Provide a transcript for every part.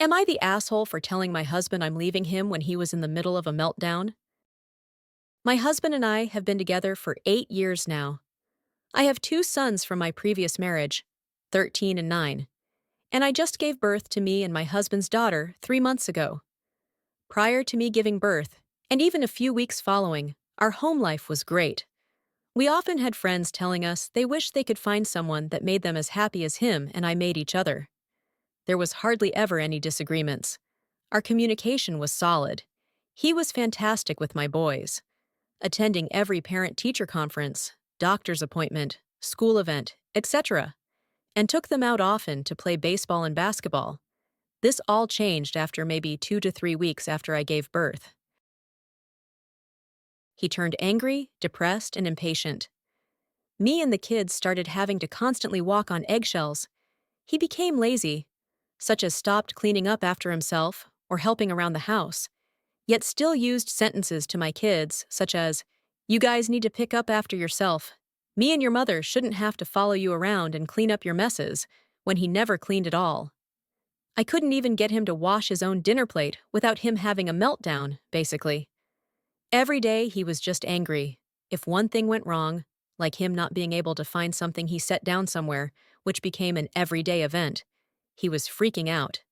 Am I the asshole for telling my husband I'm leaving him when he was in the middle of a meltdown? My husband and I have been together for 8 years now. I have 2 sons from my previous marriage, 13 and 9, and I just gave birth to me and my husband's daughter 3 months ago. Prior to me giving birth, and even a few weeks following, our home life was great. We often had friends telling us they wish they could find someone that made them as happy as him and I made each other. There was hardly ever any disagreements. Our communication was solid. He was fantastic with my boys, attending every parent-teacher conference, doctor's appointment, school event, etc., and took them out often to play baseball and basketball. This all changed after maybe 2 to 3 weeks after I gave birth. He turned angry, depressed, and impatient. Me and the kids started having to constantly walk on eggshells. He became lazy, such as stopped cleaning up after himself or helping around the house, yet still used sentences to my kids such as, "You guys need to pick up after yourself. Me and your mother shouldn't have to follow you around and clean up your messes," when he never cleaned at all. I couldn't even get him to wash his own dinner plate without him having a meltdown, basically. Every day he was just angry. If one thing went wrong, like him not being able to find something he set down somewhere, which became an everyday event, he was freaking out.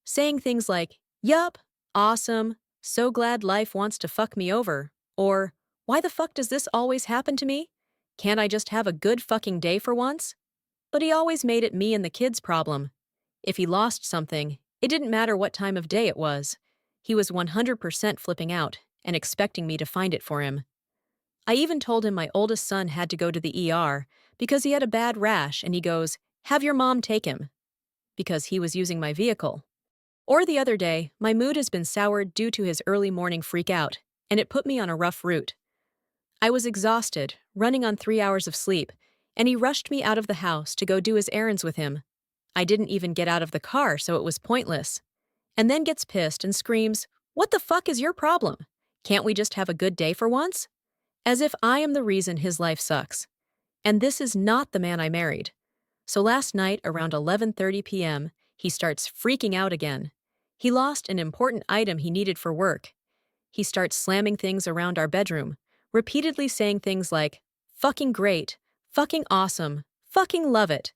Saying things like, "Yup, awesome, so glad life wants to fuck me over," or, "Why the fuck does this always happen to me? Can't I just have a good fucking day for once?" But he always made it me and the kids' problem. If he lost something, it didn't matter what time of day it was. He was 100% flipping out and expecting me to find it for him. I even told him my oldest son had to go to the ER because he had a bad rash, and he goes, "Have your mom take him," because he was using my vehicle. Or the other day, my mood has been soured due to his early morning freak out, and it put me on a rough route. I was exhausted, running on 3 hours of sleep, and he rushed me out of the house to go do his errands with him. I didn't even get out of the car, so it was pointless. And then gets pissed and screams, "What the fuck is your problem? Can't we just have a good day for once?" As if I am the reason his life sucks. And this is not the man I married. So last night, around 11:30 p.m., he starts freaking out again. He lost an important item he needed for work. He starts slamming things around our bedroom, repeatedly saying things like, "Fucking great, fucking awesome, fucking love it,"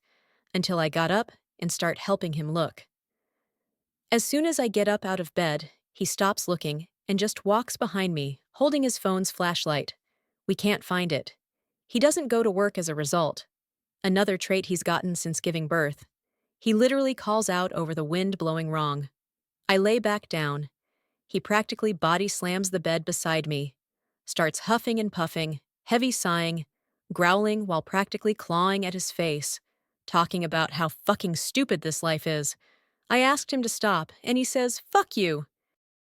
until I got up and start helping him look. As soon as I get up out of bed, he stops looking and just walks behind me, holding his phone's flashlight. We can't find it. He doesn't go to work as a result. Another trait he's gotten since giving birth. He literally calls out over the wind blowing wrong. I lay back down. He practically body slams the bed beside me, starts huffing and puffing, heavy sighing, growling while practically clawing at his face, talking about how fucking stupid this life is. I asked him to stop, and he says, "Fuck you."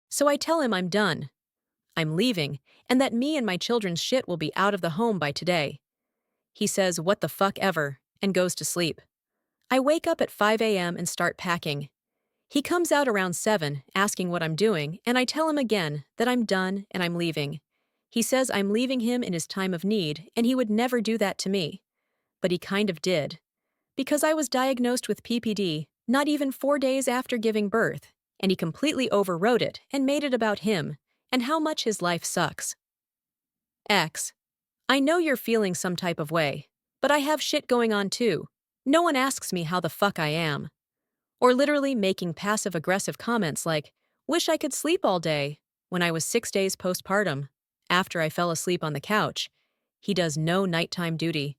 So I tell him I'm done. I'm leaving, and that me and my children's shit will be out of the home by today. He says, "What the fuck ever," and goes to sleep. I wake up at 5 a.m. and start packing. He comes out around 7, asking what I'm doing, and I tell him again that I'm done and I'm leaving. He says I'm leaving him in his time of need, and he would never do that to me. But he kind of did. Because I was diagnosed with PPD not even 4 days after giving birth, and he completely overrode it and made it about him and how much his life sucks. X. I know you're feeling some type of way, but I have shit going on too. No one asks me how the fuck I am. Or literally making passive-aggressive comments like, "Wish I could sleep all day," when I was 6 days postpartum, after I fell asleep on the couch. He does no nighttime duty.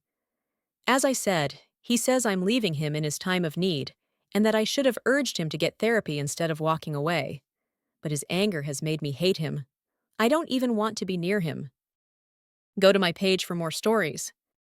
As I said, he says I'm leaving him in his time of need, and that I should have urged him to get therapy instead of walking away. But his anger has made me hate him. I don't even want to be near him. Go to my page for more stories.